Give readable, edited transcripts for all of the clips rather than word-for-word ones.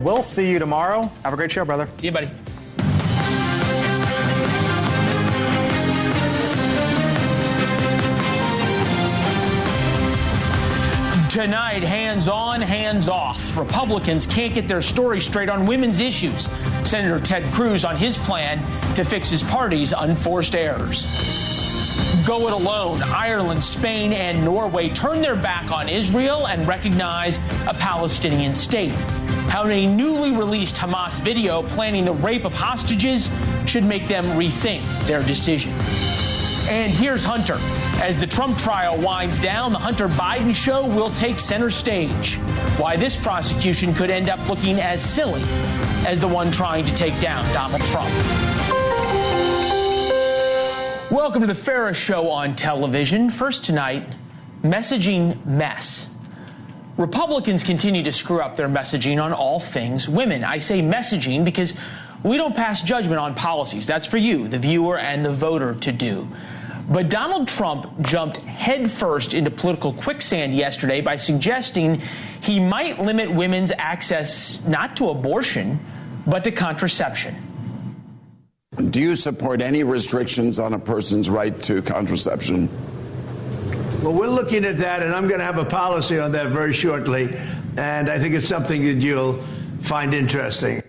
We'll see you tomorrow. Have a great show, brother. See you, buddy. Tonight, hands on, hands off. Republicans can't get their story straight on women's issues. Senator Ted Cruz on his plan to fix his party's unforced errors. Go it alone. Ireland, Spain, and Norway turn their back on Israel and recognize a Palestinian state. How a newly released Hamas video planning the rape of hostages should make them rethink their decision. And here's Hunter. As the Trump trial winds down, the Hunter Biden show will take center stage. Why this prosecution could end up looking as silly as the one trying to take down Donald Trump. Welcome to the Farrah Show on television. First tonight, messaging mess. Republicans continue to screw up their messaging on all things women. I say messaging because we don't pass judgment on policies. That's for you, the viewer and the voter, to do. But Donald Trump jumped headfirst into political quicksand yesterday by suggesting he might limit women's access not to abortion, but to contraception. Do you support any restrictions on a person's right to contraception? Well, we're looking at that, and I'm going to have a policy on that very shortly, and I think it's something that you'll find interesting.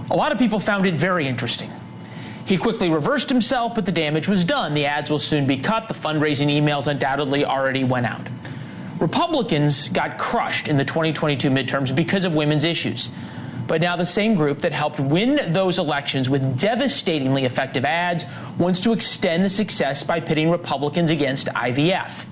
A lot of people found it very interesting. He quickly reversed himself, but the damage was done. The ads will soon be cut. The fundraising emails undoubtedly already went out. Republicans got crushed in the 2022 midterms because of women's issues. But now the same group that helped win those elections with devastatingly effective ads wants to extend the success by pitting Republicans against IVF.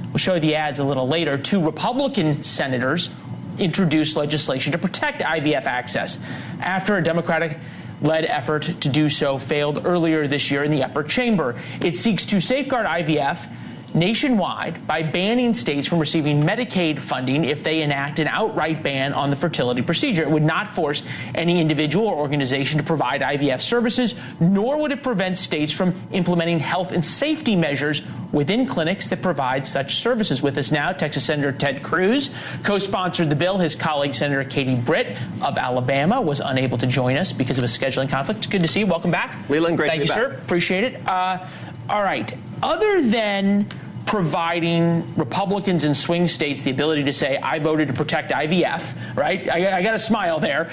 We'll show you the ads a little later. 2 Republican senators introduced legislation to protect IVF access after a Democratic-led effort to do so failed earlier this year in the upper chamber. It seeks to safeguard IVF nationwide by banning states from receiving Medicaid funding if they enact an outright ban on the fertility procedure. It would not force any individual or organization to provide IVF services, nor would it prevent states from implementing health and safety measures within clinics that provide such services. With us now, Texas Senator Ted Cruz co-sponsored the bill. His colleague, Senator Katie Britt of Alabama, was unable to join us because of a scheduling conflict. Good to see you. Welcome back. Leland, great to be back. Thank you, sir. Appreciate it. All right. Other than providing Republicans in swing states the ability to say, I voted to protect IVF, right? I got a smile there.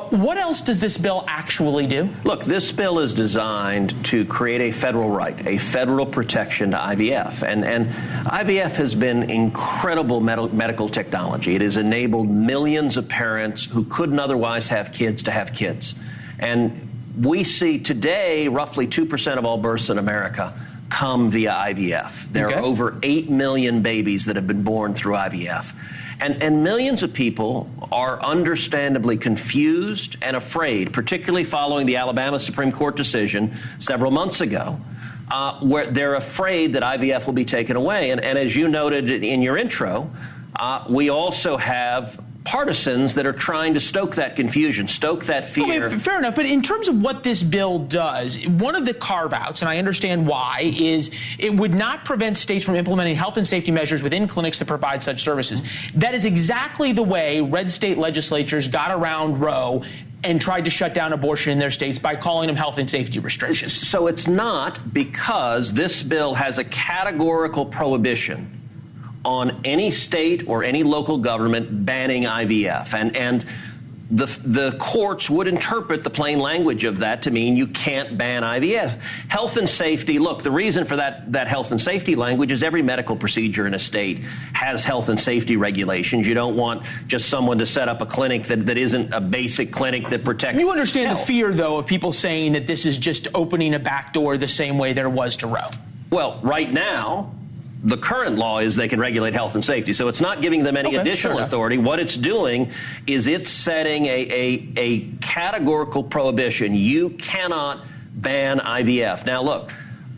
What else does this bill actually do? Look, this bill is designed to create a federal right, a federal protection to IVF. And IVF has been incredible medical technology. It has enabled millions of parents who couldn't otherwise have kids to have kids. And we see today roughly 2% of all births in America come via IVF. There are over 8 million babies that have been born through IVF. And millions of people are understandably confused and afraid, particularly following the Alabama Supreme Court decision several months ago, where they're afraid that IVF will be taken away. And as you noted in your intro, we also have partisans that are trying to stoke that confusion, stoke that fear. Okay, fair enough. But in terms of what this bill does, one of the carve-outs, and I understand why, is it would not prevent states from implementing health and safety measures within clinics that provide such services. That is exactly the way red state legislatures got around Roe and tried to shut down abortion in their states by calling them health and safety restrictions. So it's not because this bill has a categorical prohibition on any state or any local government banning IVF. And the courts would interpret the plain language of that to mean you can't ban IVF. Health and safety, look, the reason for that health and safety language is every medical procedure in a state has health and safety regulations. You don't want just someone to set up a clinic that isn't a basic clinic that protects You understand health. The fear, though, of people saying that this is just opening a back door the same way there was to Roe. Well, right now, the current law is they can regulate health and safety. So it's not giving them any additional authority. What it's doing is it's setting a categorical prohibition. You cannot ban IVF. Now, look,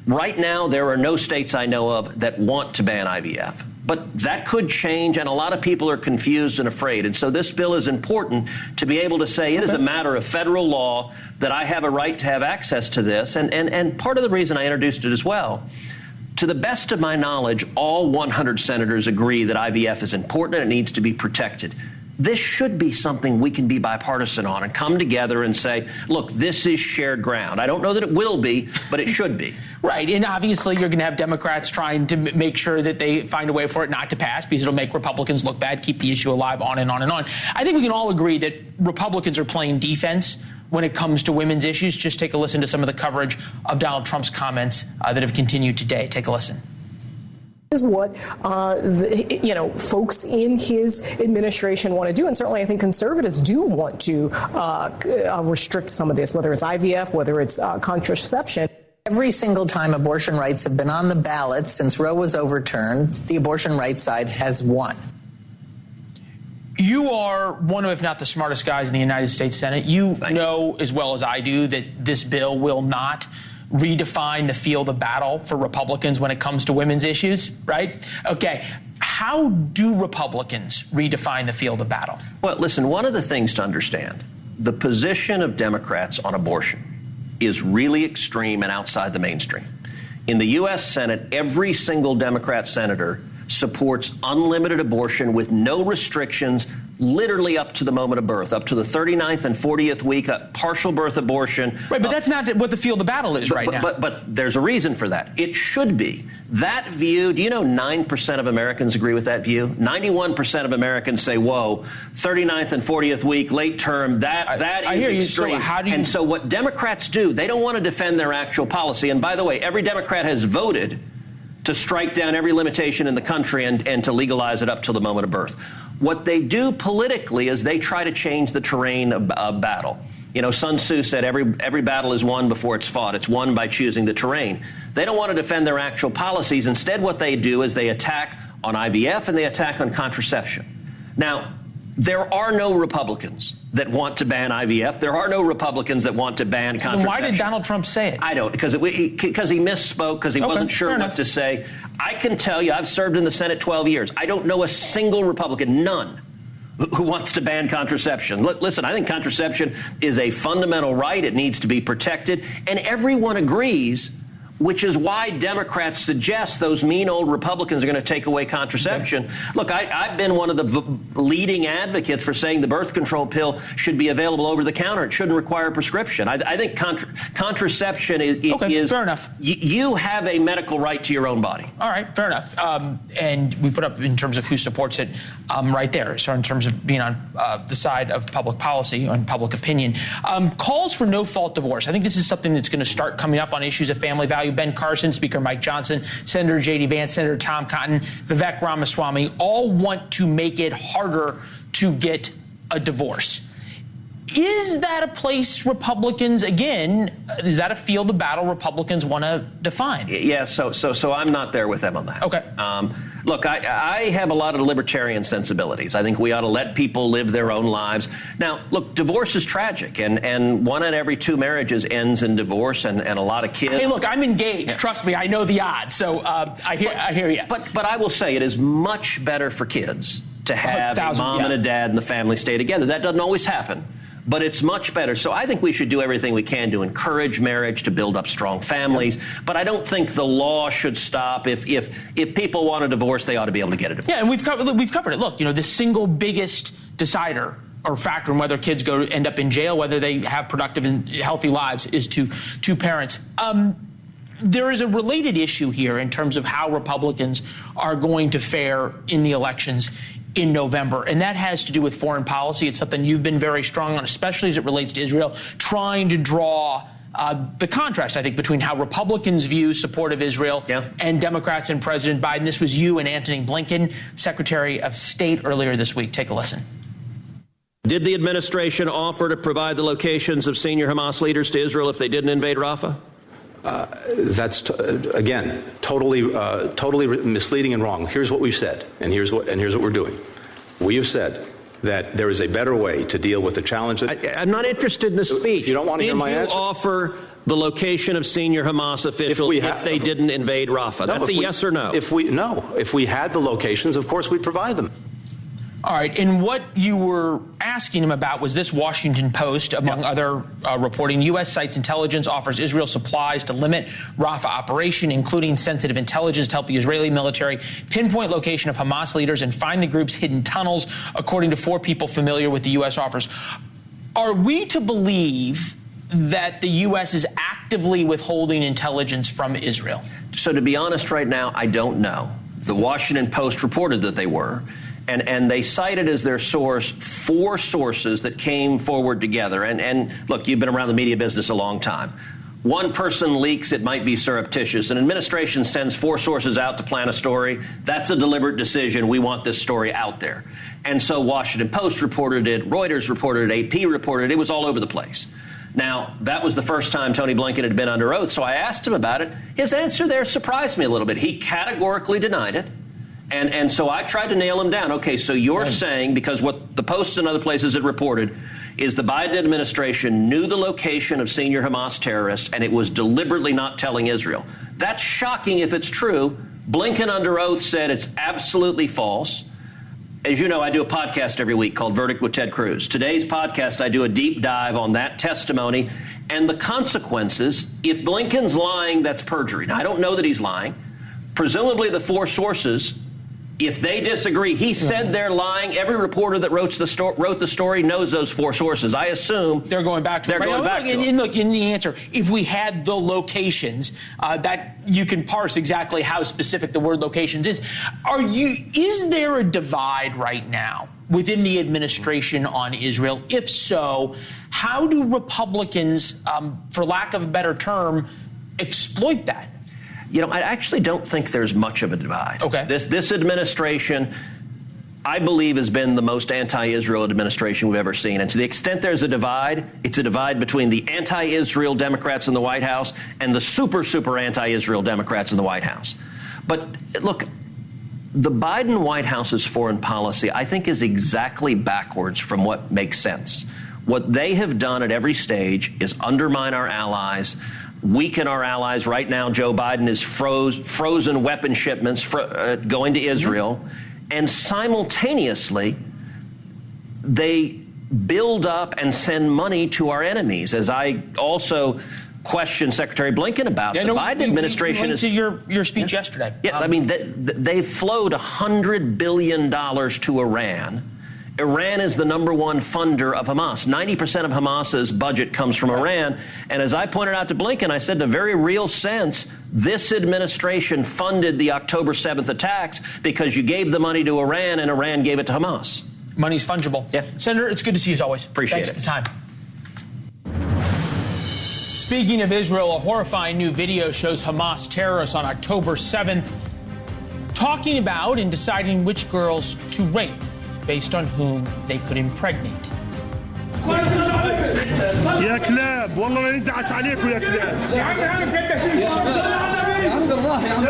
right now there are no states I know of that want to ban IVF. But that could change, and a lot of people are confused and afraid. And so this bill is important to be able to say it is a matter of federal law that I have a right to have access to this. And part of the reason I introduced it as well, to the best of my knowledge, all 100 senators agree that IVF is important and it needs to be protected. this should be something we can be bipartisan on and come together and say, look, this is shared ground. I don't know that it will be, but it should be. Right. And obviously you're going to have Democrats trying to make sure that they find a way for it not to pass because it'll make Republicans look bad, keep the issue alive, on and on and on. I think we can all agree that Republicans are playing defense when it comes to women's issues. Just take a listen to some of the coverage of Donald Trump's comments that have continued today. Take a listen. Is what folks in his administration want to do, and certainly I think conservatives do want to restrict some of this, whether it's IVF, whether it's contraception. Every single time abortion rights have been on the ballot since Roe was overturned, the abortion rights side has won. You are one of, if not the smartest guys in the United States Senate. You know as well as I do that this bill will not redefine the field of battle for Republicans when it comes to women's issues, right? Okay. How do Republicans redefine the field of battle? Well, listen, one of the things to understand, the position of Democrats on abortion is really extreme and outside the mainstream. In the U.S. Senate, every single Democrat senator supports unlimited abortion with no restrictions, literally up to the moment of birth, up to the 39th and 40th week, a partial birth abortion. Right, but that's not what the field of battle is right now. But there's a reason for that. It should be. That view, do you know 9% of Americans agree with that view? 91% of Americans say, whoa, 39th and 40th week, late term, that is extreme. And so what Democrats do, they don't want to defend their actual policy. And by the way, every Democrat has voted to strike down every limitation in the country and to legalize it up till the moment of birth. What they do politically is they try to change the terrain of battle. You know, Sun Tzu said every battle is won before it's fought. It's won by choosing the terrain. They don't want to defend their actual policies. Instead, what they do is they attack on IVF and they attack on contraception. Now, there are no Republicans that want to ban IVF. There are no Republicans that want to ban contraception. Then why did Donald Trump say it? I don't, because he misspoke, because he wasn't sure what to say. I can tell you, I've served in the Senate 12 years. I don't know a single Republican, none, who wants to ban contraception. Listen, I think contraception is a fundamental right. It needs to be protected. And everyone agrees, which is why Democrats suggest those mean old Republicans are going to take away contraception. Okay. Look, I've been one of the leading advocates for saying the birth control pill should be available over the counter. It shouldn't require a prescription. I think contraception is fair enough. You have a medical right to your own body. All right, fair enough. And we put up in terms of who supports it right there. So in terms of being on the side of public policy, on public opinion, calls for no-fault divorce. I think this is something that's going to start coming up on issues of family value. Ben Carson, Speaker Mike Johnson, Senator J.D. Vance, Senator Tom Cotton, Vivek Ramaswamy all want to make it harder to get a divorce. Is that a place Republicans, again, is that a field of battle Republicans want to define? Yeah, so I'm not there with them on that. Okay. Look, I have a lot of libertarian sensibilities. I think we ought to let people live their own lives. Now, look, divorce is tragic, and 1 in every 2 marriages ends in divorce, and a lot of kids. Hey, look, I'm engaged. Yeah. Trust me, I know the odds. So I hear you. But I will say it is much better for kids to have a mom and a dad and the family stay together. That doesn't always happen. But it's much better. So I think we should do everything we can to encourage marriage, to build up strong families. Yeah. But I don't think the law should stop. If people want a divorce, they ought to be able to get a divorce. Yeah, and we've covered it. Look, the single biggest decider or factor in whether kids end up in jail, whether they have productive and healthy lives, is to parents. There is a related issue here in terms of how Republicans are going to fare in the elections in November, and that has to do with foreign policy. It's something you've been very strong on, especially as it relates to Israel, trying to draw the contrast, I think, between how Republicans view support of Israel and Democrats and President Biden. This was you and Antony Blinken, Secretary of State, earlier this week. Take a listen. Did the administration offer to provide the locations of senior Hamas leaders to Israel if they didn't invade Rafah? That's again totally misleading and wrong. Here's what we've said, and here's what we're doing. We have said that there is a better way to deal with the challenge. I'm not interested in the speech. If you don't want to hear my answer, did you offer the location of senior Hamas officials if they didn't invade Rafah? That's a yes or no. If we had the locations, of course we'd provide them. All right, and what you were asking him about was this Washington Post, among other reporting. U.S. cites intelligence offers Israel supplies to limit Rafah operation, including sensitive intelligence to help the Israeli military pinpoint location of Hamas leaders and find the group's hidden tunnels, according to 4 people familiar with the U.S. offers. Are we to believe that the U.S. is actively withholding intelligence from Israel? So to be honest right now, I don't know. The Washington Post reported that they were. And they cited as their source 4 sources that came forward together. And look, you've been around the media business a long time. One person leaks, it might be surreptitious. An administration sends 4 sources out to plan a story. That's a deliberate decision. We want this story out there. And so Washington Post reported it, Reuters reported it, AP reported it. It was all over the place. Now, that was the first time Tony Blinken had been under oath, so I asked him about it. His answer there surprised me a little bit. He categorically denied it. And so I tried to nail him down. Okay, so you're saying, because what the Post and other places had reported is the Biden administration knew the location of senior Hamas terrorists, and it was deliberately not telling Israel. That's shocking if it's true. Blinken under oath said it's absolutely false. As you know, I do a podcast every week called Verdict with Ted Cruz. Today's podcast, I do a deep dive on that testimony and the consequences. If Blinken's lying, that's perjury. Now, I don't know that he's lying. Presumably the 4 sources, if they disagree, he said they're lying. Every reporter that wrote the story knows those 4 sources. I assume they're going back to they're going back to them. And look, in the answer, if we had the locations, that you can parse exactly how specific the word locations is. Is there a divide right now within the administration on Israel? If so, how do Republicans, for lack of a better term, exploit that? You know, I actually don't think there's much of a divide. Okay. This administration, I believe, has been the most anti-Israel administration we've ever seen. And to the extent there's a divide, it's a divide between the anti-Israel Democrats in the White House and the super anti-Israel Democrats in the White House. But look, the Biden White House's foreign policy, I think, is exactly backwards from what makes sense. What they have done at every stage is undermine our allies, weaken our allies. Right now, Joe Biden is frozen weapon shipments going to Israel. And simultaneously, they build up and send money to our enemies. As I also questioned Secretary Blinken about, the Biden administration is... to your speech yesterday. Yeah, I mean, they've flowed $100 billion to Iran. Iran is the #1 funder of Hamas. 90% of Hamas's budget comes from Iran. And as I pointed out to Blinken, I said in a very real sense, this administration funded the October 7th attacks because you gave the money to Iran and Iran gave it to Hamas. Money's fungible. Yeah. Senator, it's good to see you as always. Appreciate Thanks it. for the time. Speaking of Israel, a horrifying new video shows Hamas terrorists on October 7th talking about and deciding which girls to rape based on whom they could impregnate. يا كلاب والله ما ندعس عليكم يا كلاب يا عم هانك انت في يا عم بالله يا عم.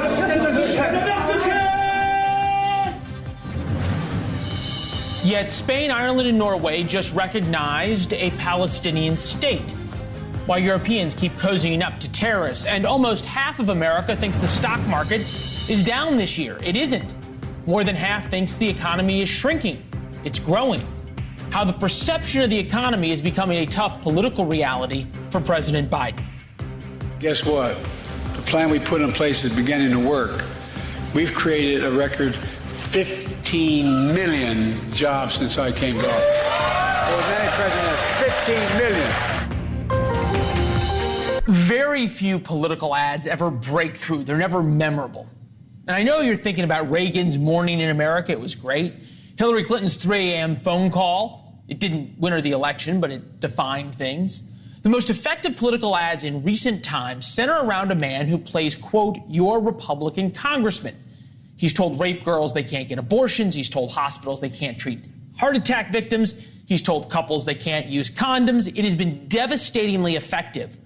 Yet Spain, Ireland, and Norway just recognized a Palestinian state, while Europeans keep cozying up to terrorists. And almost half of America thinks the stock market is down this year. It isn't. More than half thinks the economy is shrinking. It's growing. How the perception of the economy is becoming a tough political reality for President Biden. Guess what? The plan we put in place is beginning to work. We've created a record 15 million jobs since I came to office. The President has 15 million. Very few political ads ever break through. They're never memorable. And I know you're thinking about Reagan's Morning in America. It was great. Hillary Clinton's 3 a.m. phone call. It didn't win her the election, but it defined things. The most effective political ads in recent times center around a man who plays, quote, your Republican congressman. He's told rape girls they can't get abortions. He's told hospitals they can't treat heart attack victims. He's told couples they can't use condoms. It has been devastatingly effective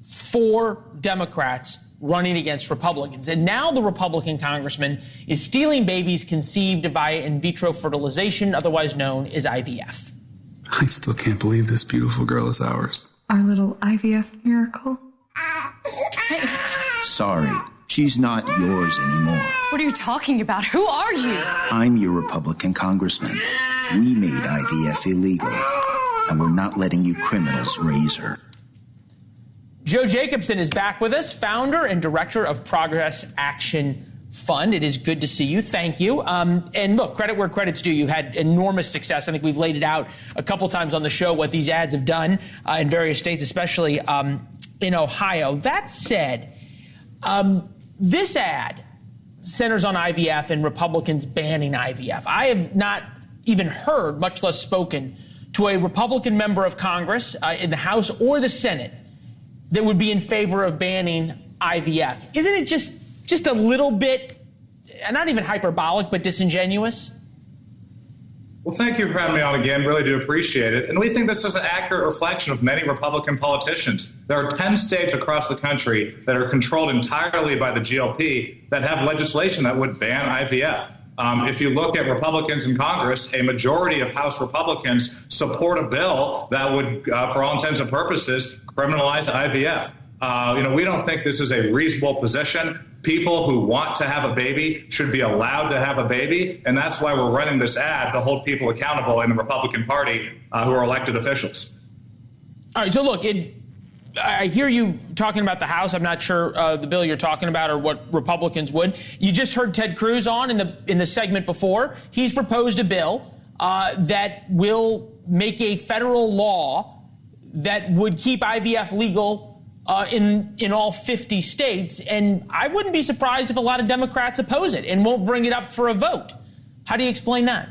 for Democrats running against Republicans. And now the Republican congressman is stealing babies conceived via in vitro fertilization, otherwise known as IVF. I still can't believe this beautiful girl is ours. Our little IVF miracle. Hey. Sorry, she's not yours anymore. What are you talking about? Who are you? I'm your Republican congressman. We made IVF illegal, and we're not letting you criminals raise her. Joe Jacobson is back with us, founder and director of Progress Action Fund. It is good to see you. Thank you. And look, credit where credit's due. You had enormous success. I think we've laid it out a couple times on the show what these ads have done in various states, especially in Ohio. That said, this ad centers on IVF and Republicans banning IVF. I have not even heard, much less spoken, to a Republican member of Congress in the House or the Senate that would be in favor of banning IVF. Isn't it just a little bit, not even hyperbolic, but disingenuous? Well, thank you for having me on again. Really do appreciate it. And we think this is an accurate reflection of many Republican politicians. There are 10 states across the country that are controlled entirely by the GOP that have legislation that would ban IVF. If you look at Republicans in Congress, a majority of House Republicans support a bill that would, for all intents and purposes, criminalize IVF. We don't think this is a reasonable position. People who want to have a baby should be allowed to have a baby, and that's why we're running this ad to hold people accountable in the Republican Party who are elected officials. All right, so look, I hear you talking about the House. I'm not sure the bill you're talking about or what Republicans would. You just heard Ted Cruz on in the segment before. He's proposed a bill that will make a federal law that would keep IVF legal in all 50 states, and I wouldn't be surprised if a lot of Democrats oppose it and won't bring it up for a vote. How do you explain that?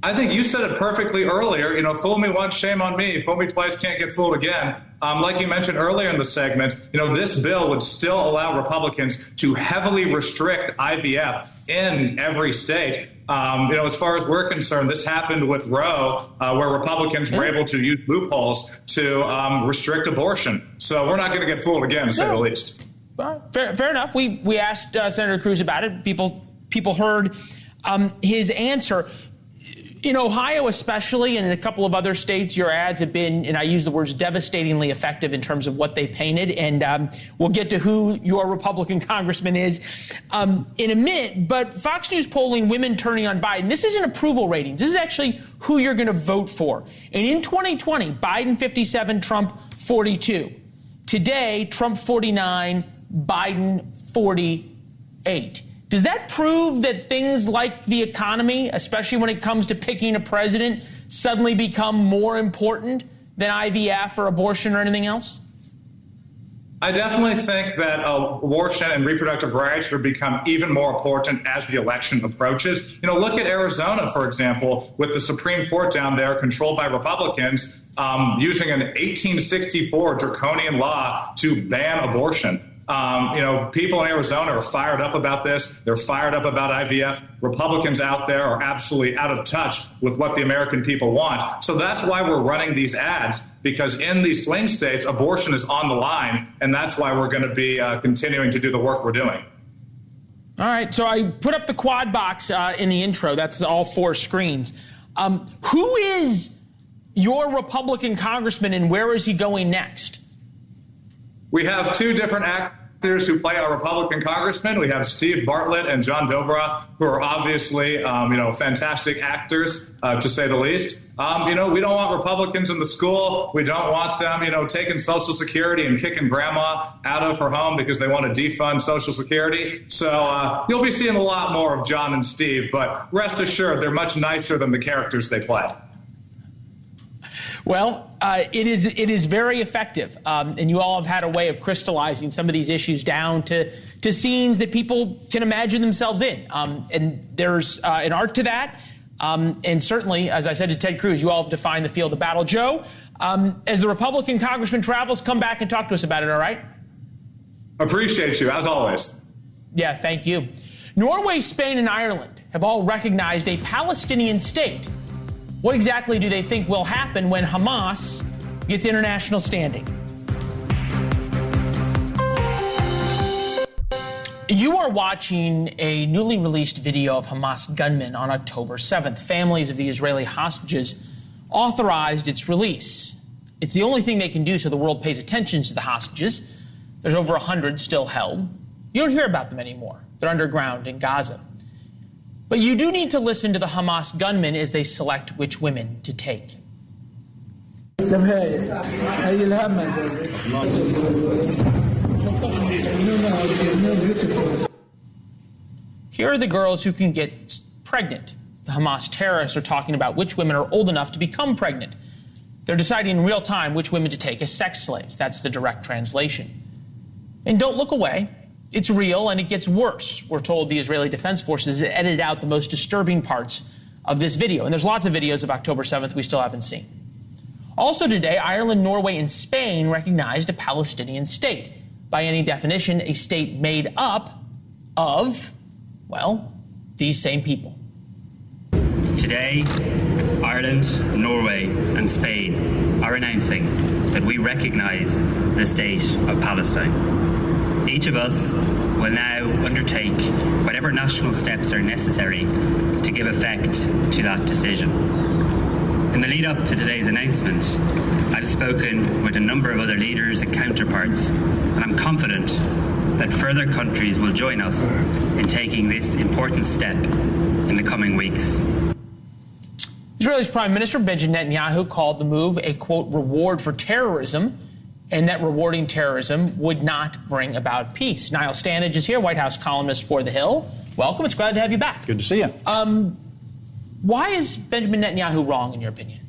I think you said it perfectly earlier. Fool me once, shame on me. Fool me twice, can't get fooled again. Like you mentioned earlier in the segment, this bill would still allow Republicans to heavily restrict IVF in every state. As far as we're concerned, this happened with Roe, where Republicans were able to use loopholes to restrict abortion. So we're not going to get fooled again, to say the least. Fair enough. We asked Senator Cruz about it. People heard his answer. In Ohio especially, and in a couple of other states, your ads have been, and I use the words, devastatingly effective in terms of what they painted. And we'll get to who your Republican congressman is in a minute. But Fox News polling women turning on Biden, this isn't approval ratings. This is actually who you're going to vote for. And in 2020, Biden 57, Trump 42. Today, Trump 49, Biden 48. Does that prove that things like the economy, especially when it comes to picking a president, suddenly become more important than IVF or abortion or anything else? I definitely think that abortion and reproductive rights will become even more important as the election approaches. Look at Arizona, for example, with the Supreme Court down there controlled by Republicans using an 1864 draconian law to ban abortion. People in Arizona are fired up about this. They're fired up about IVF. Republicans out there are absolutely out of touch with what the American people want. So that's why we're running these ads, because in these swing states, abortion is on the line, and that's why we're going to be continuing to do the work we're doing. All right, so I put up the quad box in the intro. That's all 4 screens. Who is your Republican congressman, and where is he going next? We have 2 different actors who play our Republican congressmen. We have Steve Bartlett and John Dobra, who are obviously, fantastic actors, to say the least. We don't want Republicans in the school. We don't want them, taking Social Security and kicking grandma out of her home because they want to defund Social Security. So you'll be seeing a lot more of John and Steve, but rest assured, they're much nicer than the characters they play. Well, it is very effective, and you all have had a way of crystallizing some of these issues down to scenes that people can imagine themselves in. And there's an art to that. And certainly, as I said to Ted Cruz, you all have defined the field of battle. Joe, as the Republican congressman travels, come back and talk to us about it, all right? Appreciate you, as always. Yeah, thank you. Norway, Spain, and Ireland have all recognized a Palestinian state. What exactly do they think will happen when Hamas gets international standing? You are watching a newly released video of Hamas gunmen on October 7th. Families of the Israeli hostages authorized its release. It's the only thing they can do so the world pays attention to the hostages. There's over 100 still held. You don't hear about them anymore. They're underground in Gaza. But you do need to listen to the Hamas gunmen as they select which women to take. Here are the girls who can get pregnant. The Hamas terrorists are talking about which women are old enough to become pregnant. They're deciding in real time which women to take as sex slaves. That's the direct translation. And don't look away. It's real, and it gets worse. We're told the Israeli Defense Forces edited out the most disturbing parts of this video. And there's lots of videos of October 7th we still haven't seen. Also today, Ireland, Norway, and Spain recognized a Palestinian state. By any definition, a state made up of, well, these same people. Today, Ireland, Norway, and Spain are announcing that we recognize the state of Palestine. Each of us will now undertake whatever national steps are necessary to give effect to that decision. In the lead up to today's announcement, I've spoken with a number of other leaders and counterparts, and I'm confident that further countries will join us in taking this important step in the coming weeks. Israel's Prime Minister Benjamin Netanyahu called the move a, quote, reward for terrorism, and that rewarding terrorism would not bring about peace. Niall Stanage is here, White House columnist for The Hill. Welcome. It's glad to have you back. Good to see you. Why is Benjamin Netanyahu wrong, in your opinion?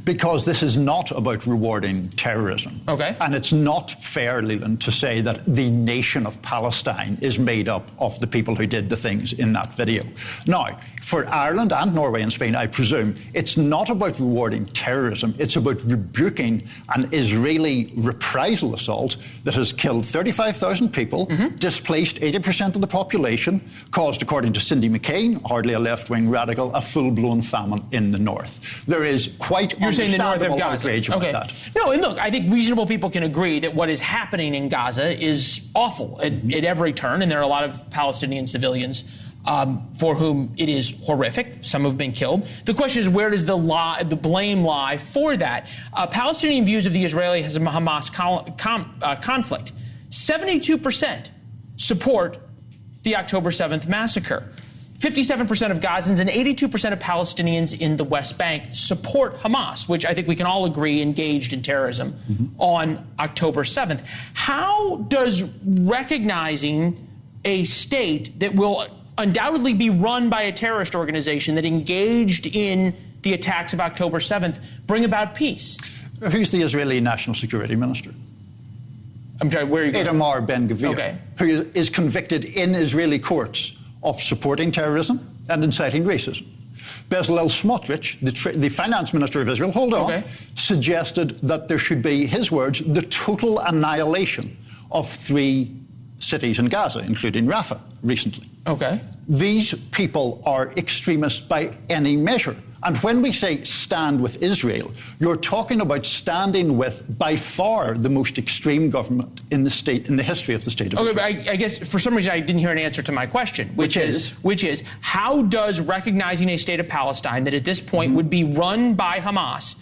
Because this is not about rewarding terrorism. Okay. And it's not fair, Leland, to say that the nation of Palestine is made up of the people who did the things in that video. Now, for Ireland and Norway and Spain, I presume, it's not about rewarding terrorism. It's about rebuking an Israeli reprisal assault that has killed 35,000 people, displaced 80% of the population, caused, according to Cindy McCain, hardly a left-wing radical, a full-blown famine in the north. There is quite understandable outrage about that. No, and look, I think reasonable people can agree that what is happening in Gaza is awful at every turn, and there are a lot of Palestinian civilians for whom it is horrific. Some have been killed. The question is, where does the blame lie for that? Palestinian views of the Israeli-Hamas conflict. 72% support the October 7th massacre. 57% of Gazans and 82% of Palestinians in the West Bank support Hamas, which I think we can all agree engaged in terrorism on October 7th. How does recognizing a state that will undoubtedly be run by a terrorist organization that engaged in the attacks of October 7th bring about peace? Who's the Israeli National Security Minister? I'm sorry, where are you going? Itamar Ben-Gvir, who is convicted in Israeli courts of supporting terrorism and inciting racism. Bezalel Smotrich, the finance minister of Israel, suggested that there should be, his words, the total annihilation of 3 cities in Gaza, including Rafah, recently. These people are extremists by any measure. And when we say stand with Israel, you're talking about standing with, by far, the most extreme government in the state, in the history of the state of Israel. But I guess for some reason I didn't hear an answer to my question, which is how does recognizing a state of Palestine that at this point would be run by Hamas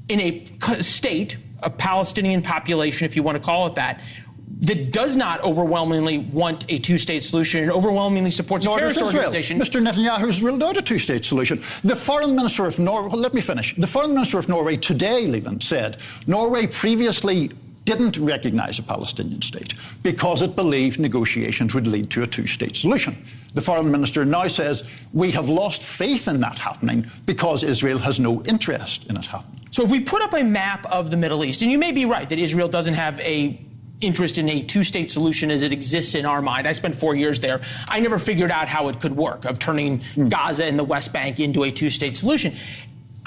in a state, a Palestinian population, if you want to call it that does not overwhelmingly want a two-state solution and overwhelmingly supports a terrorist organization. Mr. Netanyahu has ruled out a two-state solution. The foreign minister of Norway, let me finish. The foreign minister of Norway today, Leland, said Norway previously didn't recognize a Palestinian state because it believed negotiations would lead to a two-state solution. The foreign minister now says we have lost faith in that happening because Israel has no interest in it happening. So if we put up a map of the Middle East, and you may be right that Israel doesn't have a interest in a two-state solution as it exists in our mind. I spent 4 years there. I never figured out how it could work, of turning Gaza and the West Bank into a two-state solution.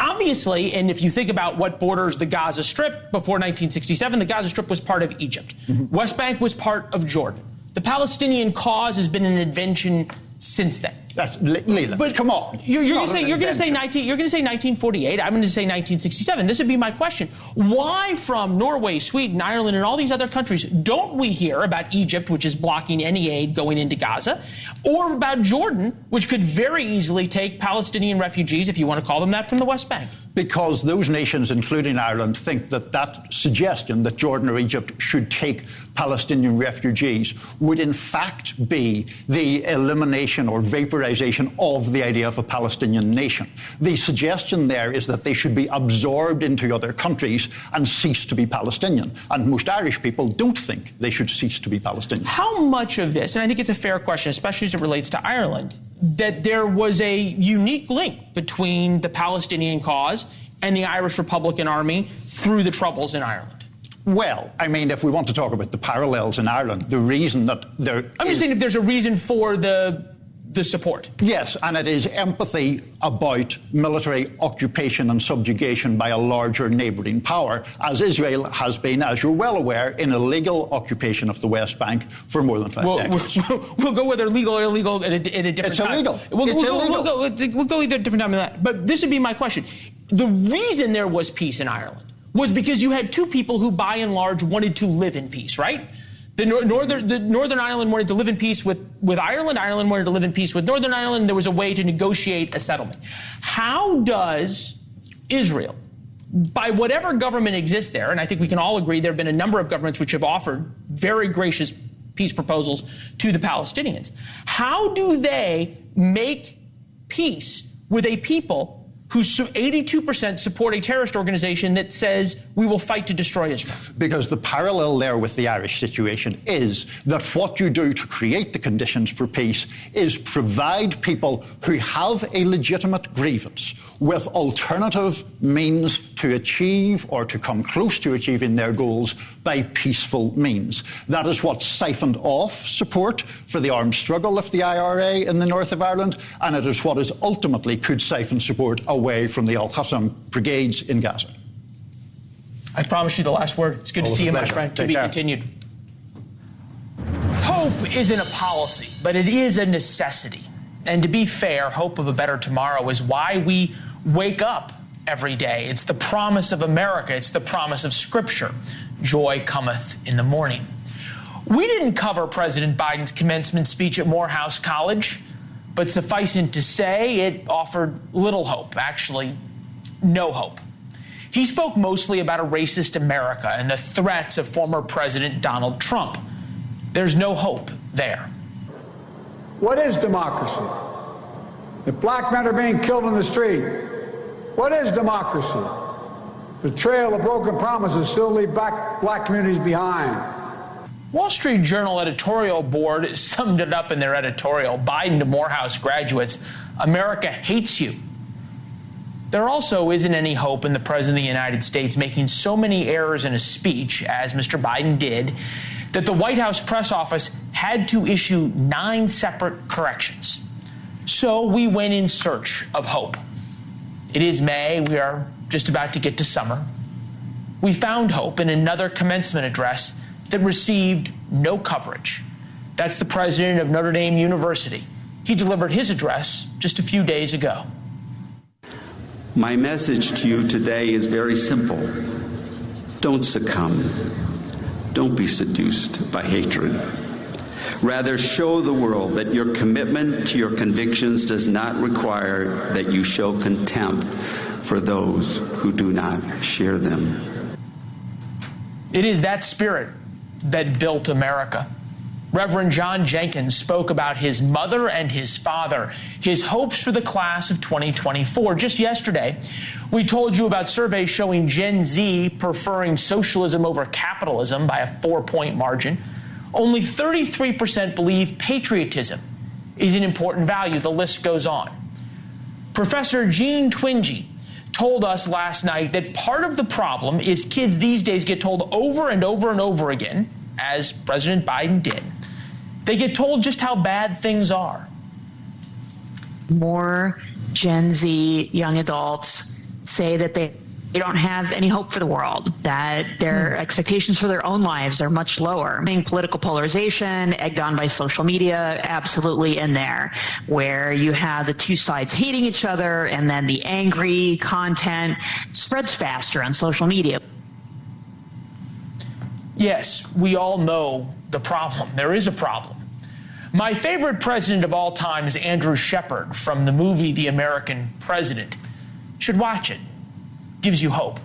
Obviously, and if you think about what borders the Gaza Strip before 1967, the Gaza Strip was part of Egypt. West Bank was part of Jordan. The Palestinian cause has been an invention since then. That's Leland. But come on, you're going to say 1948. I'm going to say 1967. This would be my question: why, from Norway, Sweden, Ireland, and all these other countries, don't we hear about Egypt, which is blocking any aid going into Gaza, or about Jordan, which could very easily take Palestinian refugees, if you want to call them that, from the West Bank? Because those nations, including Ireland, think that that suggestion that Jordan or Egypt should take Palestinian refugees would in fact be the elimination or vaporization of the idea of a Palestinian nation. The suggestion there is that they should be absorbed into other countries and cease to be Palestinian. And most Irish people don't think they should cease to be Palestinian. How much of this, and I think it's a fair question, especially as it relates to Ireland, that there was a unique link between the Palestinian cause and the Irish Republican Army through the Troubles in Ireland? Well, I mean, if we want to talk about the parallels in Ireland, the reason that there I'm just saying if there's a reason for the support. Yes, and it is empathy about military occupation and subjugation by a larger neighbouring power, as Israel has been, as you're well aware, in illegal occupation of the West Bank for more than 5 decades. We'll go whether legal or illegal at a different time. It's illegal. We'll go either different time than that. But this would be my question. The reason there was peace in Ireland was because you had two people who, by and large, wanted to live in peace, right? The Northern Ireland wanted to live in peace with Ireland. Ireland wanted to live in peace with Northern Ireland. There was a way to negotiate a settlement. How does Israel, by whatever government exists there, and I think we can all agree there have been a number of governments which have offered very gracious peace proposals to the Palestinians, how do they make peace with a people who 82% support a terrorist organization that says we will fight to destroy Israel? Because the parallel there with the Irish situation is that what you do to create the conditions for peace is provide people who have a legitimate grievance with alternative means to achieve or to come close to achieving their goals by peaceful means. That is what siphoned off support for the armed struggle of the IRA in the north of Ireland, and it is what is ultimately could siphon support away from the Al-Qassam brigades in Gaza. I promise you the last word. It's good to see you, my friend. To be continued. Hope isn't a policy, but it is a necessity. And to be fair, hope of a better tomorrow is why we wake up every day. It's the promise of America. It's the promise of Scripture. Joy cometh in the morning. We didn't cover President Biden's commencement speech at Morehouse College, but suffice it to say, it offered little hope, actually no hope. He spoke mostly about a racist America and the threats of former President Donald Trump. There's no hope there. What is democracy? If black men are being killed in the street, what is democracy? The trail of broken promises still leave black communities behind. Wall Street Journal editorial board summed it up in their editorial, Biden to Morehouse graduates, America hates you. There also isn't any hope in the President of the United States making so many errors in a speech, as Mr. Biden did, that the White House press office had to issue 9 separate corrections. So we went in search of hope. It is May. We are just about to get to summer. We found hope in another commencement address that received no coverage. That's the president of Notre Dame University. He delivered his address just a few days ago. My message to you today is very simple. Don't succumb. Don't be seduced by hatred. Rather, show the world that your commitment to your convictions does not require that you show contempt for those who do not share them. It is that spirit that built America. Reverend John Jenkins spoke about his mother and his father, his hopes for the class of 2024. Just yesterday, we told you about surveys showing Gen Z preferring socialism over capitalism by a 4-point margin. Only 33% believe patriotism is an important value. The list goes on. Professor Jean Twenge told us last night that part of the problem is kids these days get told over and over and over again, as President Biden did, they get told just how bad things are. More Gen Z young adults say that they don't have any hope for the world, that their expectations for their own lives are much lower. Political polarization, egged on by social media, absolutely in there, where you have the two sides hating each other, and then the angry content spreads faster on social media. Yes, we all know the problem. There is a problem. My favorite president of all time is Andrew Shepard from the movie The American President. You should watch it. gives you hope.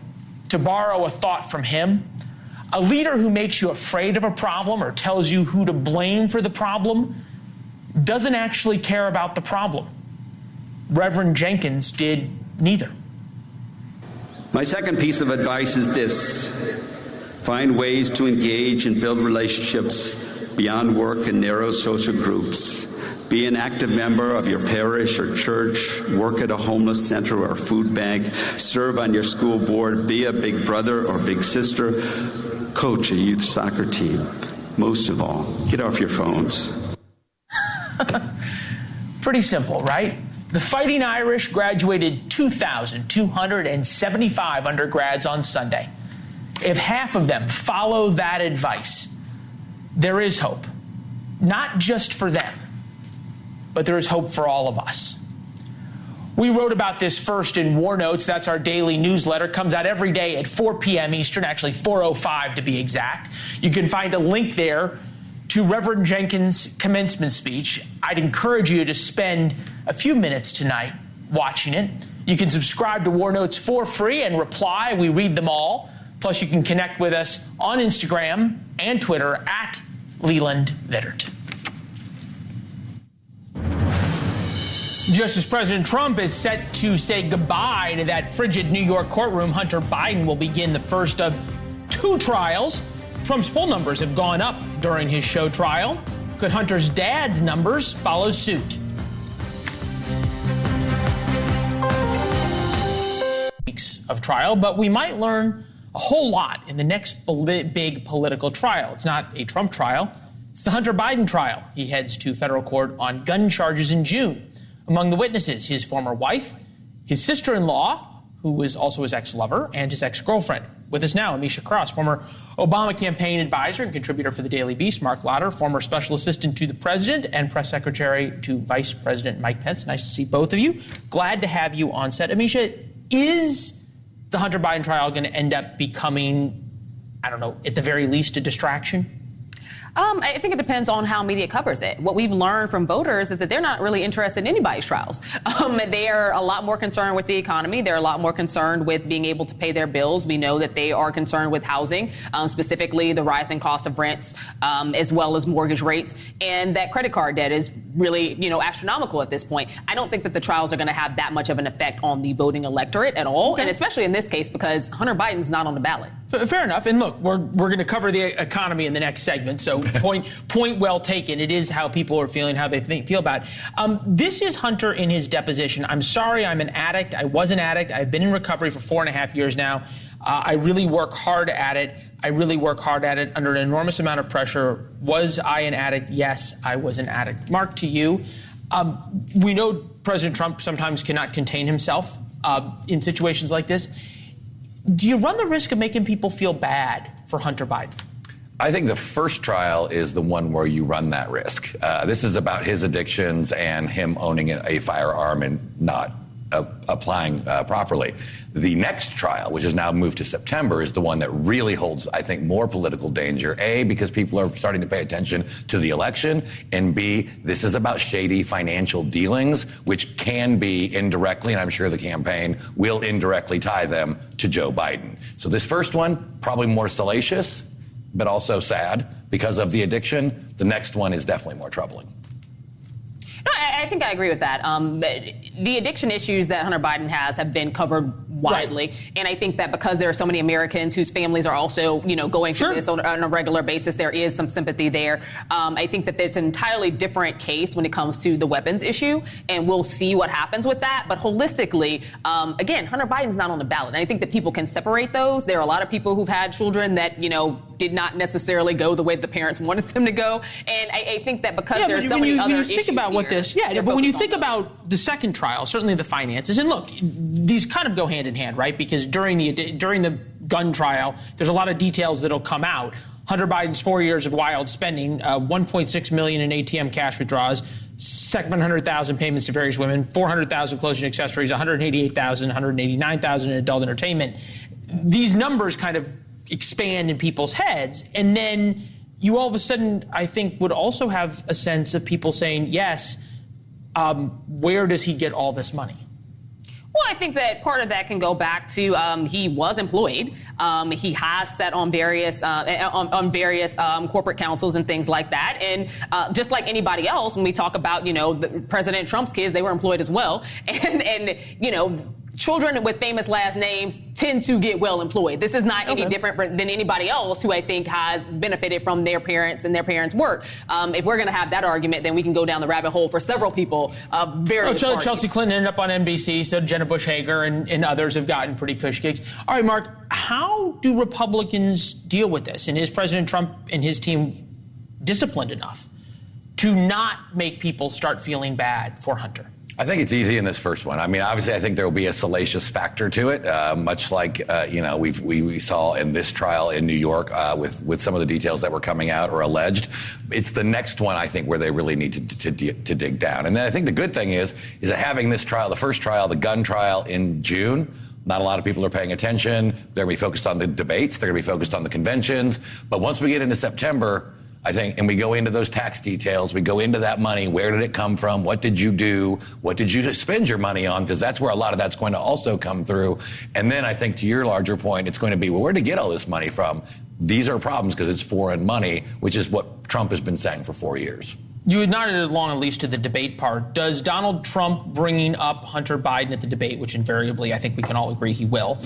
To borrow a thought from him, a leader who makes you afraid of a problem or tells you who to blame for the problem doesn't actually care about the problem. Reverend Jenkins did neither. My second piece of advice is this: find ways to engage and build relationships beyond work and narrow social groups. Be an active member of your parish or church, work at a homeless center or food bank, serve on your school board, be a big brother or big sister, coach a youth soccer team. Most of all, get off your phones. Pretty simple, right? The Fighting Irish graduated 2,275 undergrads on Sunday. If half of them follow that advice, there is hope. Not just for them, but there is hope for all of us. We wrote about this first in War Notes. That's our daily newsletter. Comes out every day at 4 p.m. Eastern, actually 4:05 to be exact. You can find a link there to Reverend Jenkins' commencement speech. I'd encourage you to spend a few minutes tonight watching it. You can subscribe to War Notes for free and reply. We read them all. Plus, you can connect with us on Instagram and Twitter at Leland Vittert. Just as President Trump is set to say goodbye to that frigid New York courtroom, Hunter Biden will begin the first of 2 trials. Trump's poll numbers have gone up during his show trial. Could Hunter's dad's numbers follow suit? Weeks of trial, but we might learn a whole lot in the next big political trial. It's not a Trump trial. It's the Hunter Biden trial. He heads to federal court on gun charges in June. Among the witnesses, his former wife, his sister-in-law, who was also his ex-lover, and his ex-girlfriend. With us now, Amisha Cross, former Obama campaign advisor and contributor for the Daily Beast, Mark Lauder, former special assistant to the president and press secretary to Vice President Mike Pence. Nice to see both of you. Glad to have you on set. Amisha, is the Hunter Biden trial going to end up becoming, I don't know, at the very least a distraction? I think it depends on how media covers it. What we've learned from voters is that they're not really interested in anybody's trials. They are a lot more concerned with the economy. They're a lot more concerned with being able to pay their bills. We know that they are concerned with housing, specifically the rising cost of rents, as well as mortgage rates. And that credit card debt is really, astronomical at this point. I don't think that the trials are going to have that much of an effect on the voting electorate at all. Okay. And especially in this case, because Hunter Biden's not on the ballot. Fair enough. And look, we're going to cover the economy in the next segment. So point well taken. It is how people are feeling, how they feel about it. This is Hunter in his deposition. I'm sorry, I'm an addict. I was an addict. I've been in recovery for 4.5 years now. I really work hard at it. Under an enormous amount of pressure. Was I an addict? Yes, I was an addict. Mark, to you. We know President Trump sometimes cannot contain himself in situations like this. Do you run the risk of making people feel bad for Hunter Biden? I think the first trial is the one where you run that risk. This is about his addictions and him owning a firearm and not applying properly. The next trial, which is now moved to September, is the one that really holds, I think, more political danger. A, because people are starting to pay attention to the election, and B, this is about shady financial dealings, which can be indirectly, and I'm sure the campaign will indirectly tie them to Joe Biden. So this first one, probably more salacious, but also sad because of the addiction. The next one is definitely more troubling. No, I think I agree with that. The addiction issues that Hunter Biden has have been covered widely. Right. And I think that because there are so many Americans whose families are also, going through this on a regular basis, there is some sympathy there. I think that it's an entirely different case when it comes to the weapons issue, and we'll see what happens with that. But holistically, again, Hunter Biden's not on the ballot. And I think that people can separate those. There are a lot of people who've had children that, did not necessarily go the way the parents wanted them to go. And I think that because there's so many other issues think about what this, but when you think about the second trial, certainly the finances, and look, these kind of go hand in hand, right? Because during the gun trial, there's a lot of details that'll come out. Hunter Biden's 4 years of wild spending, $1.6 million in ATM cash withdrawals, $700,000 payments to various women, $400,000 clothing and accessories, $188,000, $189,000 in adult entertainment. These numbers kind of expand in people's heads, and then you all of a sudden, I think, would also have a sense of people saying, yes, where does he get all this money? Well, I think that part of that can go back to he was employed. He has sat on various corporate councils and things like that. And just like anybody else, when we talk about, President Trump's kids, they were employed as well. And children with famous last names tend to get well employed. This is not any different than anybody else who I think has benefited from their parents and their parents' work. If we're going to have that argument, then we can go down the rabbit hole for several people. Chelsea Clinton ended up on NBC, so Jenna Bush Hager and others have gotten pretty cush gigs. All right, Mark, how do Republicans deal with this? And is President Trump and his team disciplined enough to not make people start feeling bad for Hunter? I think it's easy in this first one. I mean, obviously, I think there will be a salacious factor to it, much like we saw in this trial in New York with some of the details that were coming out or alleged. It's the next one, I think, where they really need to dig down. And then I think the good thing is that having this trial, the first trial, the gun trial in June. Not a lot of people are paying attention. They're going to be focused on the debates. They're going to be focused on the conventions. But once we get into September, I think, and we go into those tax details, we go into that money. Where did it come from? What did you do? What did you spend your money on? Because that's where a lot of that's going to also come through. And then I think to your larger point, it's going to be, well, where did he get all this money from? These are problems because it's foreign money, which is what Trump has been saying for 4 years. You had nodded along, at least to the debate part. Does Donald Trump bringing up Hunter Biden at the debate, which invariably I think we can all agree he will,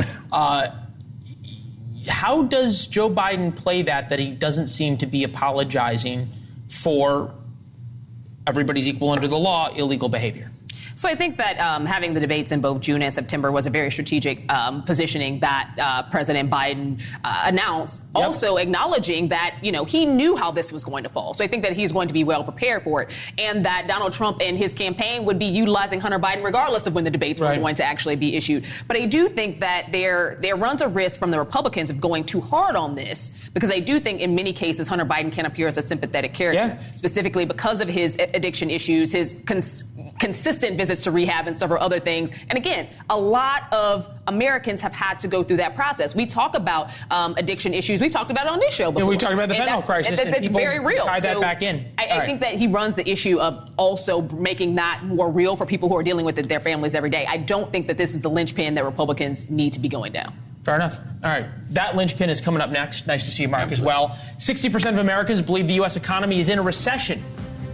how does Joe Biden play that he doesn't seem to be apologizing for everybody's equal under the law, illegal behavior? So I think that having the debates in both June and September was a very strategic positioning that President Biden announced, also acknowledging that, he knew how this was going to fall. So I think that he's going to be well prepared for it, and that Donald Trump and his campaign would be utilizing Hunter Biden regardless of when the debates were going to actually be issued. But I do think that there runs a risk from the Republicans of going too hard on this, because I do think in many cases Hunter Biden can appear as a sympathetic character, specifically because of his addiction issues, his consistent visits to rehab and several other things. And again, a lot of Americans have had to go through that process. We talk about addiction issues. We've talked about it on this show before. And we talked about the fentanyl crisis. It's very real. Tie that back in. I think that he runs the issue of also making that more real for people who are dealing with it, their families every day. I don't think that this is the linchpin that Republicans need to be going down. Fair enough. All right. That linchpin is coming up next. Nice to see you, Mark, as well. 60% of Americans believe the U.S. economy is in a recession,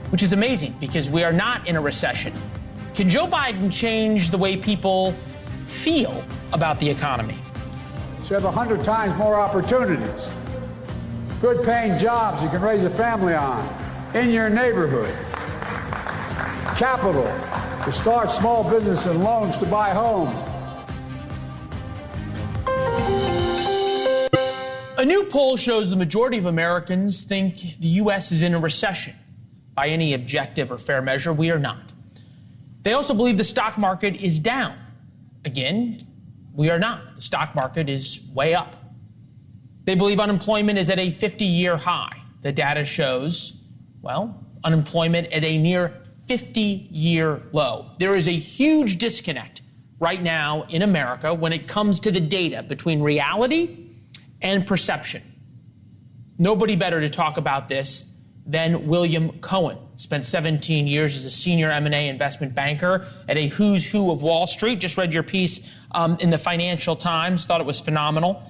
which is amazing because we are not in a recession. Can Joe Biden change the way people feel about the economy? You have 100 times more opportunities. Good paying jobs you can raise a family on in your neighborhood. Capital to start small business and loans to buy homes. A new poll shows the majority of Americans think the U.S. is in a recession. By any objective or fair measure, we are not. They also believe the stock market is down. Again, we are not. The stock market is way up. They believe unemployment is at a 50-year high. The data shows, unemployment at a near 50-year low. There is a huge disconnect right now in America when it comes to the data between reality and perception. Nobody better to talk about this than William Cohen. Spent 17 years as a senior M&A investment banker at a who's who of Wall Street. Just read your piece in the Financial Times. Thought it was phenomenal.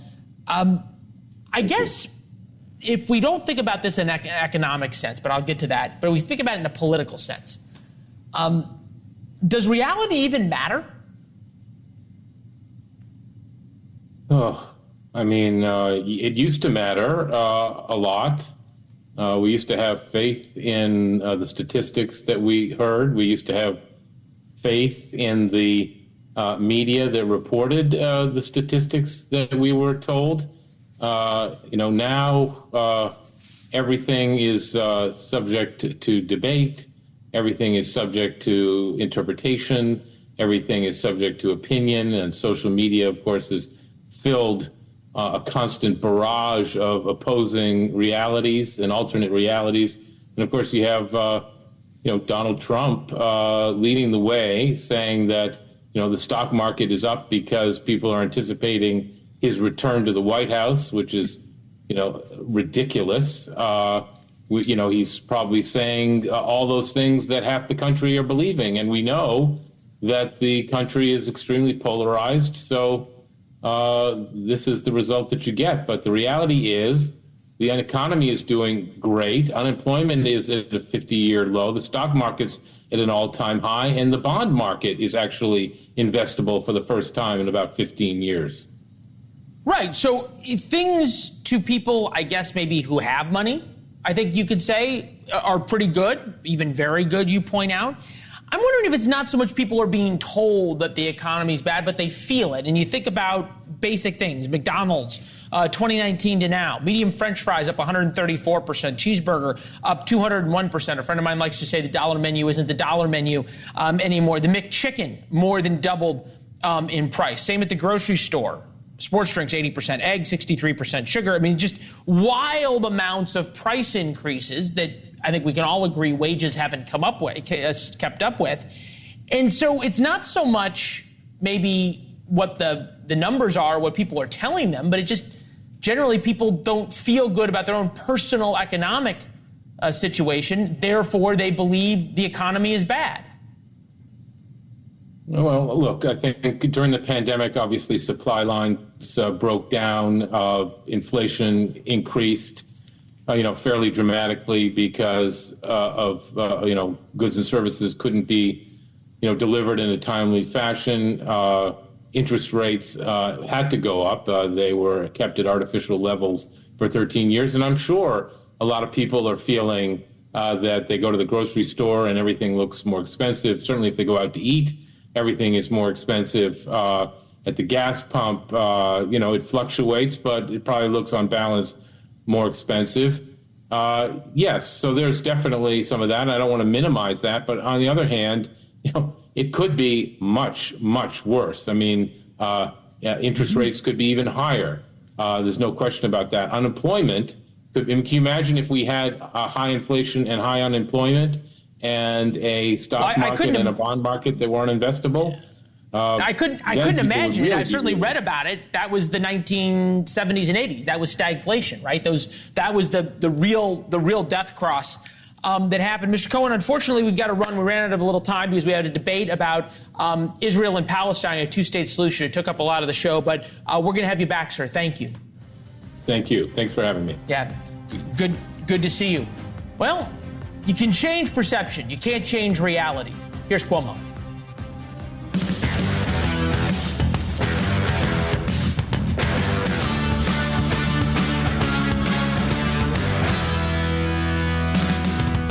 I guess if we don't think about this in an economic sense, but I'll get to that, but we think about it in a political sense, does reality even matter? It used to matter a lot. We used to have faith in the statistics that we heard. We used to have faith in the media that reported the statistics that we were told. Now everything is subject to debate. Everything is subject to interpretation. Everything is subject to opinion. And social media, of course, is filled a constant barrage of opposing realities and alternate realities. And of course, you have, Donald Trump leading the way, saying that, the stock market is up because people are anticipating his return to the White House, which is, ridiculous. He's probably saying all those things that half the country are believing. And we know that the country is extremely polarized. So this is the result that you get. But the reality is the economy is doing great. Unemployment is at a 50-year low. The stock market's at an all-time high, and the bond market is actually investable for the first time in about 15 years. Right. So things to people, I guess, maybe who have money, I think you could say are pretty good, even very good, you point out. I'm wondering if it's not so much people are being told that the economy is bad, but they feel it. And you think about basic things, McDonald's, 2019 to now, medium French fries up 134%, cheeseburger up 201%. A friend of mine likes to say the dollar menu isn't the dollar menu anymore. The McChicken more than doubled in price. Same at the grocery store. Sports drinks, 80%, eggs, 63% sugar. I mean, just wild amounts of price increases that I think we can all agree wages haven't kept up with. And so it's not so much maybe what the numbers are, what people are telling them, but it just generally people don't feel good about their own personal economic situation. Therefore, they believe the economy is bad. Well, look, I think during the pandemic, obviously supply lines broke down, inflation increased, fairly dramatically because of goods and services couldn't be, delivered in a timely fashion. Interest rates had to go up. They were kept at artificial levels for 13 years. And I'm sure a lot of people are feeling that they go to the grocery store and everything looks more expensive. Certainly if they go out to eat, everything is more expensive. At the gas pump, it fluctuates, but it probably looks on balance more expensive. Yes, so there's definitely some of that. I don't want to minimize that, but on the other hand, it could be much, much worse. I mean, interest rates could be even higher. There's no question about that. Unemployment, can you imagine if we had high inflation and high unemployment and a stock market and a bond market that weren't investable? I couldn't imagine it. I've certainly read about it. That was the 1970s and 80s. That was stagflation, right? That was the real death cross that happened. Mr. Cohen, unfortunately, we've got to run. We ran out of a little time because we had a debate about Israel and Palestine, a two-state solution. It took up a lot of the show, but we're going to have you back, sir. Thank you. Thank you. Thanks for having me. Yeah, good to see you. Well, you can change perception. You can't change reality. Here's Cuomo.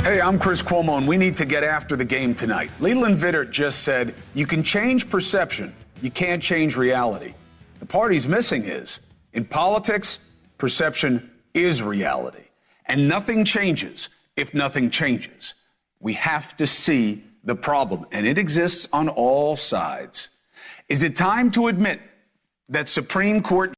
Hey, I'm Chris Cuomo, and we need to get after the game tonight. Leland Vittert just said, you can change perception, you can't change reality. The part he's missing is, in politics, perception is reality. And nothing changes if nothing changes. We have to see the problem, and it exists on all sides. Is it time to admit that Supreme Court